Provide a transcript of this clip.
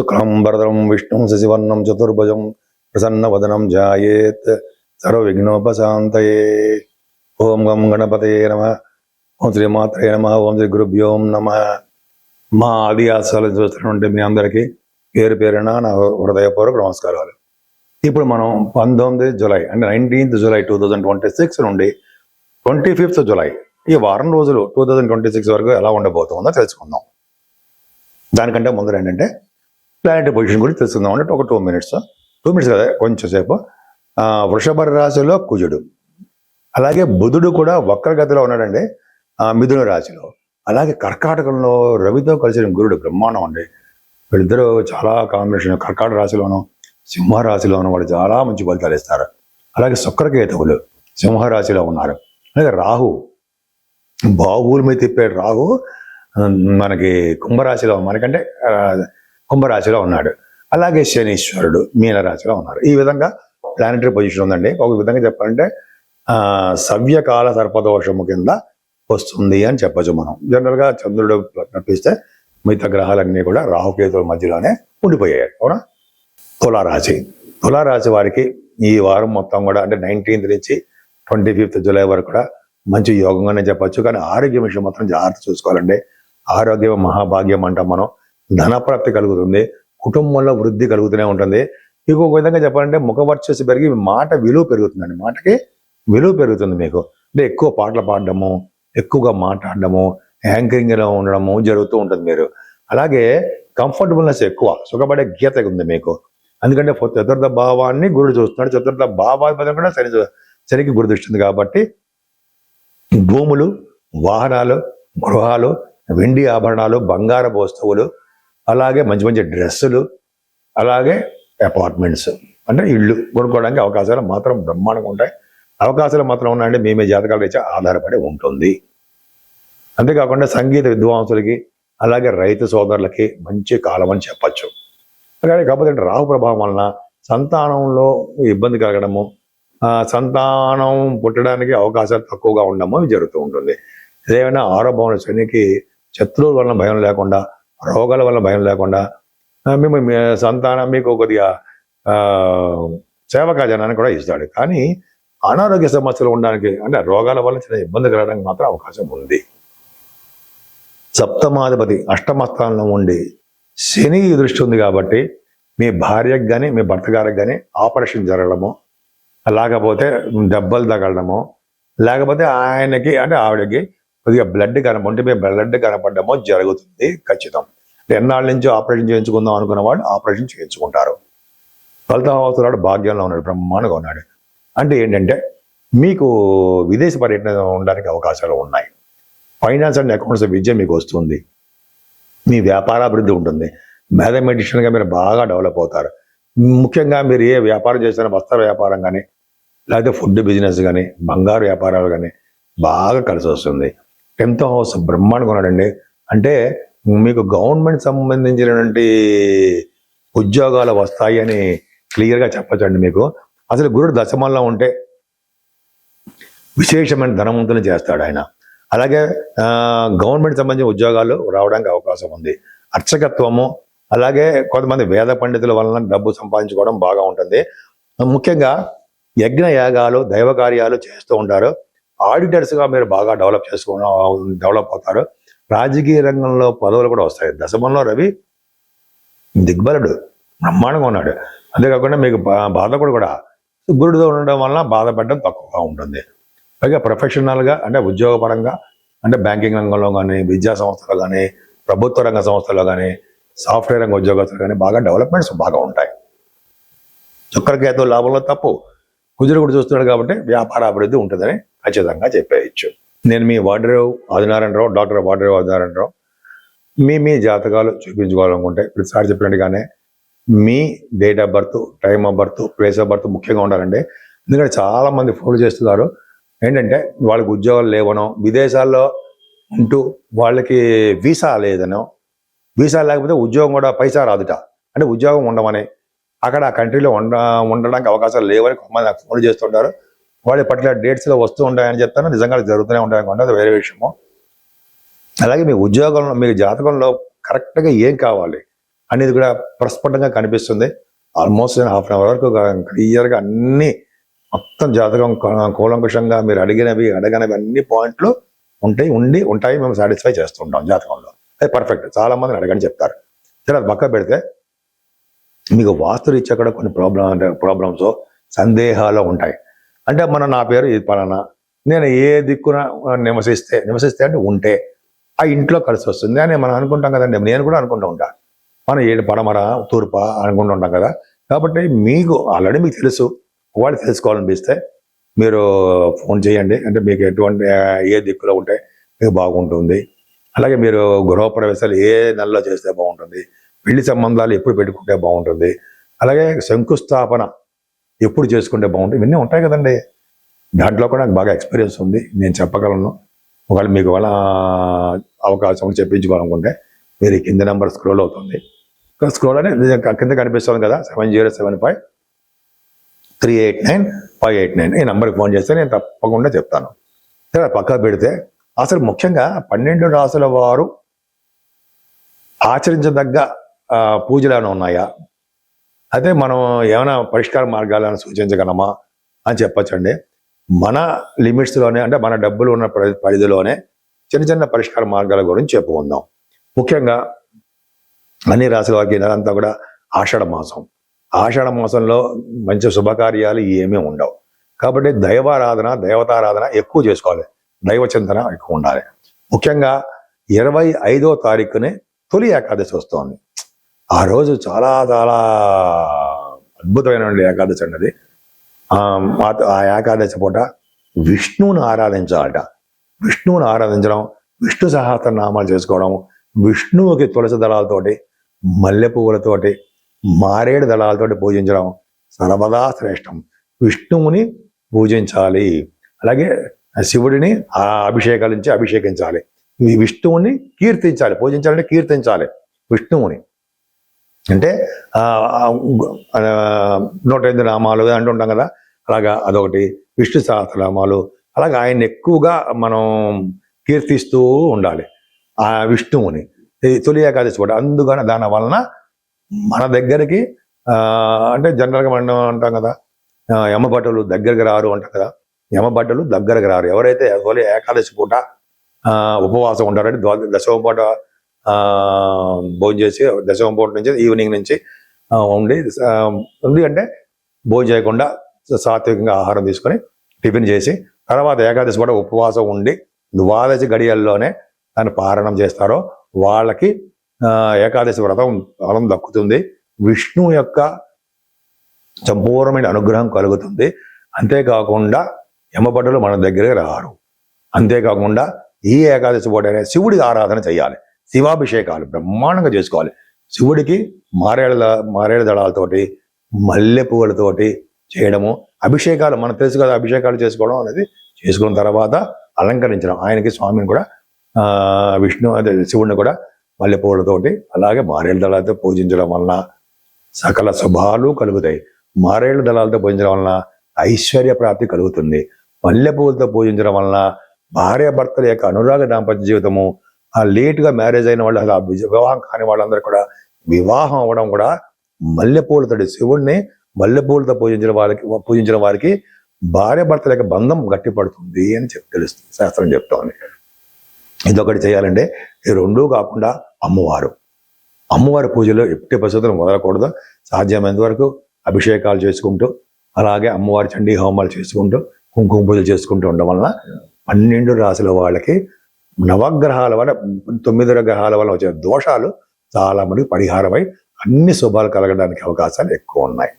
శుక్లాంబరధరం విష్ణుం శశివర్ణం చతుర్భుజం ప్రసన్నవదనం ధ్యాయేత్ సర్వవిఘ్నోపశాంతయే. ఓం గం గణపతయే నమః. ఓం శ్రీ మాత్రే నమః. ఓం శ్రీ గురుభ్యో నమః. మా ఆది ఆశలు చూస్తున్నటువంటి మీ అందరికీ పేరు పేరున నా హృదయపూర్వక నమస్కారాలు. ఇప్పుడు మనం 19 జూలై అంటే 19th జూలై 2026 నుండి 25th జూలై ఈ వారం రోజులు 2026 వరకు ఎలా ఉండబోతుందో తెలుసుకుందాం. దానికంటే ముందు ఏంటంటే ప్లానెటరీ పొజిషన్ గురించి తెలుసుకుందాం. అంటే ఒక 2 minutes కదా, కొంచెం సేపు. వృషభ రాశిలో కుజుడు, అలాగే బుధుడు కూడా వక్రగతిలో ఉన్నాడండి మిథున రాశిలో. అలాగే కర్కాటకంలో రవితో కలిసిన గురుడు బ్రహ్మాండం అండి. వీళ్ళిద్దరూ చాలా కాంబినేషన్. కర్కాటక రాశిలోనూ సింహరాశిలోనూ వాళ్ళు చాలా మంచి ఫలితాలు ఇస్తారు. అలాగే శుక్రకేతువులు సింహరాశిలో ఉన్నారు. అలాగే రాహు బాహువుల మీద తిప్పాడు. రాహు మనకి కుంభరాశిలో కుంభరాశిలో ఉన్నాడు. అలాగే శనీశ్వరుడు మీనరాశిలో ఉన్నారు. ఈ విధంగా ప్లానెటరీ పొజిషన్ ఉందండి. ఒక విధంగా చెప్పాలంటే సవ్యకాల సర్పదోషము కింద వస్తుంది అని చెప్పచ్చు మనం. జనరల్గా చంద్రుడు తప్పిస్తే మిగతా గ్రహాలన్నీ కూడా రాహుకేతువుల మధ్యలోనే ఉండిపోయాయి. అవునా? తులారాశి వారికి ఈ వారం మొత్తం కూడా అంటే 19th నుంచి 25th జూలై వరకు కూడా మంచి యోగంగానే చెప్పచ్చు. కానీ ఆరోగ్యం విషయం మాత్రం జాగ్రత్త చూసుకోవాలండి. ఆరోగ్యం మహాభాగ్యం అంటాం మనం. ధనప్రాప్తి కలుగుతుంది, కుటుంబంలో వృద్ధి కలుగుతూనే ఉంటుంది. ఇంకొక విధంగా చెప్పాలంటే ముఖ వర్చస్సు పెరిగి మాట విలువ పెరుగుతుందండి. మాటకి విలువ పెరుగుతుంది మీకు. అంటే ఎక్కువ పాటలు పాడడము, ఎక్కువగా మాట్లాడడము, యాంకరింగ్లో ఉండడము జరుగుతూ ఉంటుంది మీరు. అలాగే కంఫర్టబుల్నెస్ ఎక్కువ, సుఖపడే గీత ఉంది మీకు. ఎందుకంటే చతుర్థ భావాన్ని గురుడు చూస్తున్నాడు. చతుర్థ భావాధిపతి కూడా శనికి గురి దృష్టింది కాబట్టి భూములు, వాహనాలు, గృహాలు, వెండి ఆభరణాలు, బంగారపు వస్తువులు, అలాగే మంచి మంచి డ్రెస్సులు, అలాగే అపార్ట్మెంట్స్ అంటే ఇళ్ళు కొనుక్కోవడానికి అవకాశాలు మాత్రం బ్రహ్మాండంగా ఉంటాయి. అవకాశాలు మాత్రం ఉన్నాయంటే మీ జాతకాలు ఇచ్చే ఆధారపడి ఉంటుంది. అంతేకాకుండా సంగీత విద్వాంసులకి అలాగే రైతు సోదరులకి మంచి కాలం అని చెప్పచ్చు. అలాగే కాకపోతే రాహు ప్రభావం వలన సంతానంలో ఇబ్బంది కలగడము, సంతానం పుట్టడానికి అవకాశాలు తక్కువగా ఉండడము జరుగుతూ ఉంటుంది. ఏదైనా ఆరోగ్యం శనికి శత్రువుల వలన భయం లేకుండా, రోగాల వల్ల భయం లేకుండా మేము సంతానం మీకు కొద్దిగా సేవకాజనాన్ని కూడా ఇస్తాడు. కానీ అనారోగ్య సమస్యలు ఉండడానికి అంటే రోగాల వల్ల చిన్న ఇబ్బంది కలగడానికి మాత్రం అవకాశం ఉంది. సప్తమాధిపతి అష్టమ స్థానంలో ఉండి శని దృష్టి ఉంది కాబట్టి మీ భార్యకు కానీ మీ భర్త గారికి కానీ ఆపరేషన్ జరగడము, లేకపోతే దెబ్బలు తగలడము, లేకపోతే ఆయనకి అంటే ఆవిడకి కొద్దిగా ఒంటి మీద బ్లడ్ కనపడమో జరుగుతుంది ఖచ్చితం. ఎన్నాళ్ళ నుంచి ఆపరేషన్ చేయించుకుందాం అనుకున్న వాళ్ళు ఆపరేషన్ చేయించుకుంటారు. 12వ హౌస్ భాగ్యంలో ఉన్నాడు, బ్రహ్మాండంగా ఉన్నాడు. అంటే ఏంటంటే మీకు విదేశీ పర్యటన ఉండడానికి అవకాశాలు ఉన్నాయి. ఫైనాన్స్ అండ్ అకౌంట్స్ విద్య మీకు వస్తుంది. మీ వ్యాపారాభివృద్ధి ఉంటుంది. మ్యాథమెటిషియన్గా మీరు బాగా డెవలప్ అవుతారు. ముఖ్యంగా మీరు ఏ వ్యాపారం చేసినా వస్త్ర వ్యాపారం కానీ, లేకపోతే ఫుడ్ బిజినెస్ కానీ, బంగారు వ్యాపారాలు కానీ బాగా కలిసి వస్తుంది. 10th హౌస్ బ్రహ్మాండంగా ఉన్నాడండి. అంటే మీకు గవర్నమెంట్ సంబంధించినటువంటి ఉద్యోగాలు వస్తాయి అని క్లియర్గా చెప్పచ్చండి. మీకు అసలు గురుడు దశమంలో ఉంటే విశేషమైన ధనవంతులు చేస్తాడు ఆయన. అలాగే గవర్నమెంట్ సంబంధించిన ఉద్యోగాలు రావడానికి అవకాశం ఉంది. అర్చకత్వము, అలాగే కొంతమంది వేద పండితుల వలన డబ్బు సంపాదించుకోవడం బాగా ఉంటుంది. ముఖ్యంగా యజ్ఞ యాగాలు, దైవ కార్యాలు చేస్తూ ఉంటారు. ఆడిటర్స్గా మీరు బాగా డెవలప్ అవుతారు. రాజకీయ రంగంలో పదవులు కూడా వస్తాయి. దశమంలో రవి దిగ్బలుడు బ్రహ్మాండంగా ఉన్నాడు. అంతేకాకుండా మీకు బాధకుడు కూడా గురుడుతో ఉండడం వలన బాధపడడం తక్కువగా ఉంటుంది. పైగా ప్రొఫెషనల్గా అంటే ఉద్యోగపరంగా అంటే బ్యాంకింగ్ రంగంలో కానీ, విద్యా సంస్థలో కానీ, ప్రభుత్వ రంగ సంస్థలో కానీ, సాఫ్ట్వేర్ రంగ ఉద్యోగస్తులు కానీ బాగా డెవలప్మెంట్స్ బాగా ఉంటాయి. శుక్రకేతు లాభంలో తప్పు, కుజుడు కూడా చూస్తున్నాడు కాబట్టి వ్యాపార అభివృద్ధి ఉంటుందని ఖచ్చితంగా చెప్పేయచ్చు. నేను మీ వాడ్రేవ్ ఆదినారాయణరావు, డాక్టర్ వాడ్రేవ్ ఆదినారాయణరావు. మీ జాతకాలు చూపించుకోవాలనుకుంటే ప్రతిసారి చెప్పినట్టుగానే మీ date of birth, time of birth, place of birth ముఖ్యంగా ఉండాలండి. ఎందుకంటే చాలా మంది ఫోన్ చేస్తున్నారు. ఏంటంటే వాళ్ళకి ఉద్యోగాలు లేవనో, విదేశాల్లో ఉంటూ వాళ్ళకి వీసా లేదనో, వీసా లేకపోతే ఉద్యోగం కూడా పైసా రాదుట, అంటే ఉద్యోగం ఉండమని, అక్కడ ఆ కంట్రీలో ఉండడానికి అవకాశాలు లేవని కొంతమంది నాకు ఫోన్ చేస్తుంటారు. వాళ్ళు పర్టికులర్ డేట్స్లో వస్తూ ఉంటాయని చెప్తాను. నిజంగా జరుగుతూనే ఉంటాయనుకుంటే అది వేరే విషయము. అలాగే మీ ఉద్యోగంలో, మీ జాతకంలో కరెక్ట్గా ఏం కావాలి అనేది కూడా ప్రస్ఫుటంగా కనిపిస్తుంది. ఆల్మోస్ట్ నేను హాఫ్ అన్ అవర్ వరకు క్లియర్గా అన్ని మొత్తం జాతకం కూలంకుషంగా మీరు అడగనివి అన్ని పాయింట్లు ఉంటాయి. మేము సాటిస్ఫై చేస్తుంటాం జాతకంలో. అది పర్ఫెక్ట్. చాలా మందిని అడగని చెప్తారు. సరే, అది పక్క పెడితే మీకు వాస్తురీత్యా కూడా కొన్ని ప్రాబ్లమ్స్ సందేహాలు ఉంటాయి. అంటే నా పేరు ఇది పలానా, నేను ఏ దిక్కున నివసిస్తే అంటే ఉంటే ఆ ఇంట్లో కలిసి వస్తుంది అని మనం అనుకుంటాం కదండి. నేను కూడా అనుకుంటూ ఉంటాను, మనం ఏడు పడమర తూర్ప అనుకుంటూ ఉంటాం కదా. కాబట్టి మీకు ఆల్రెడీ మీకు తెలుసు. వాళ్ళు తెలుసుకోవాలనిపిస్తే మీరు ఫోన్ చేయండి. అంటే మీకు ఎటువంటి ఏ దిక్కులో ఉంటే మీకు బాగుంటుంది. అలాగే మీరు గృహప్రవేశాలు ఏ నెలలో చేస్తే బాగుంటుంది, పెళ్లి సంబంధాలు ఎప్పుడు పెట్టుకుంటే బాగుంటుంది, అలాగే శంకుస్థాపన ఎప్పుడు చేసుకుంటే బాగుంటుంది, ఇవన్నీ ఉంటాయి కదండి. దాంట్లో కూడా నాకు బాగా ఎక్స్పీరియన్స్ ఉంది, నేను చెప్పగలను. ఒకవేళ మీకు వాళ్ళ అవకాశం చెప్పించుకోవాలనుకుంటే మీరు కింద నెంబర్ స్క్రోల్ అవుతుంది. స్క్రోల్ అని కింద కనిపిస్తుంది కదా, 7075389589 ఈ నెంబర్కి ఫోన్ చేస్తే నేను తప్పకుండా చెప్తాను. సరే, పక్కా పెడితే అసలు ముఖ్యంగా 12 రాసుల వారు ఆచరించదగ్గ పూజలు ఏమైనా ఉన్నాయా, అయితే మనం ఏమైనా పరిష్కార మార్గాలను సూచించగలమా అని చెప్పచ్చండి. మన లిమిట్స్లోనే, అంటే మన డబ్బులు ఉన్న పరిధిలోనే చిన్న పరిష్కార మార్గాల గురించి చెప్పుకుందాం. ముఖ్యంగా అన్ని రాసుల వారికి నెలంతా కూడా ఆషాఢ మాసంలో మంచి శుభకార్యాలు ఏమీ ఉండవు. కాబట్టి దేవతారాధన ఎక్కువ చేసుకోవాలి, దైవ చింతన ఎక్కువ ఉండాలి. ముఖ్యంగా 25వ తారీఖునే తొలి ఏకాదశి వస్తుంది. ఆ రోజు చాలా అద్భుతమైన ఏకాదశి అన్నది. ఆ ఏకాదశి పూట విష్ణువుని ఆరాధించాలట. విష్ణువుని ఆరాధించడం, విష్ణు సహస్రనామాలు చేసుకోవడం, విష్ణువుకి తులసి దళాలతోటి, మల్లె పువ్వులతోటి, మారేడు దళాలతోటి పూజించడం సర్వదా శ్రేష్టం. విష్ణువుని పూజించాలి, అలాగే శివుడిని అభిషేకించాలి, విష్ణువుని కీర్తించాలి. పూజించాలంటే కీర్తించాలి విష్ణువుని. అంటే 108 నామాలు అంటుంటాం కదా, అలాగా అదొకటి. విష్ణు సహస్రనామాలు, అలాగే ఆయన్ని ఎక్కువగా మనం కీర్తిస్తూ ఉండాలి ఆ విష్ణువుని. తొలి ఏకాదశి కూడా అందుకని దాని వలన మన దగ్గరికి అంటే జనరల్గా మనం అంటాం కదా, యమభటులు దగ్గరికి రారు అంటాం కదా. యమభటులు దగ్గరకు రారు. ఎవరైతే తొలి ఏకాదశి పూట ఉపవాసం ఉంటారంటే దశమ పూట భోజనం చేసి, దశమ పూట నుంచి ఈవినింగ్ నుంచి ఉండి అంటే భోజనం చేయకుండా సాత్వికంగా ఆహారం తీసుకొని టిఫిన్ చేసి తర్వాత ఏకాదశి పూట ఉపవాసం ఉండి ద్వాదశి గడియల్లోనే దాన్ని పారణం చేస్తారో వాళ్ళకి ఏకాదశి వ్రతం ఫలం దక్కుతుంది. విష్ణు యొక్క సంపూర్ణమైన అనుగ్రహం కలుగుతుంది. అంతేకాకుండా యమభటులు మన దగ్గరికి రారు. అంతేకాకుండా ఈ ఏకాదశి పూట శివుడికి ఆరాధన చేయాలి. శివాభిషేకాలు బ్రహ్మాండంగా చేసుకోవాలి. శివుడికి మారేడు దళాలతోటి, మల్లె పువ్వులతోటి చేయడము, అభిషేకాలు మనకు తెలుసు కదా, అభిషేకాలు చేసుకోవడం అనేది. చేసుకున్న తర్వాత అలంకరించడం, ఆయనకి స్వామిని కూడా శివుడిని కూడా మల్లె పువ్వులతోటి అలాగే మారేడు దళాలతో పూజించడం వలన సకల శుభాలు కలుగుతాయి. మారేడు దళాలతో పూజించడం వలన ఐశ్వర్య ప్రాప్తి కలుగుతుంది. మల్లె పువ్వులతో పూజించడం వలన భార్యాభర్తల యొక్క అనురాగ దాంపత్య జీవితము, లేటుగా మ్యారేజ్ అయిన వాళ్ళు, అలా వివాహం కాని వాళ్ళందరూ కూడా వివాహం అవ్వడం కూడా మల్లెపూలతో, శివుడిని మల్లెపూలతో పూజించిన వారికి భార్యాభర్తల యొక్క బంధం గట్టిపడుతుంది అని తెలుస్తుంది, శాస్త్రం చెప్తోంది. ఇదొకటి చేయాలంటే ఈ రెండూ కాకుండా అమ్మవారి పూజలు ఎట్టి పరిస్థితులు మొదలకూడదు. సాధ్యమైనంత వరకు అభిషేకాలు చేసుకుంటూ, అలాగే అమ్మవారి చండీ హోమాలు చేసుకుంటూ, కుంకుమ పూజలు చేసుకుంటూ ఉండడం వలన 12 రాశుల వాళ్ళకి నవగ్రహాల వల్ల 9 గ్రహాల వల్ల వచ్చే దోషాలు చాలా మందికి పరిహారమై అన్ని శుభాలు కలగడానికి అవకాశాలు ఎక్కువ ఉన్నాయి.